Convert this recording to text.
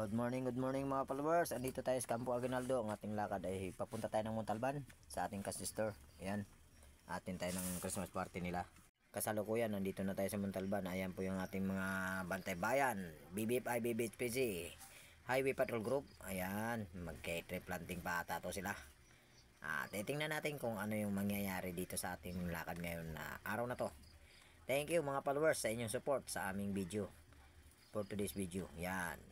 Good morning mga followers. Andito tayo sa Campo Aguinaldo. Ang ating lakad ay papunta tayo ng Montalban sa ating sister. Ayan. Atin tayo ng Christmas party nila. Kasalukuyan, nandito na tayo sa Montalban. Ayan po yung ating mga bantay bayan. BBFI, BBHPG, Highway Patrol Group. Ayan. Mag-tree planting pa ata to sila. Titingnan natin kung ano yung mangyayari dito sa ating lakad ngayon na araw na to. Thank you mga followers sa inyong support sa aming video. For today's video. Yan.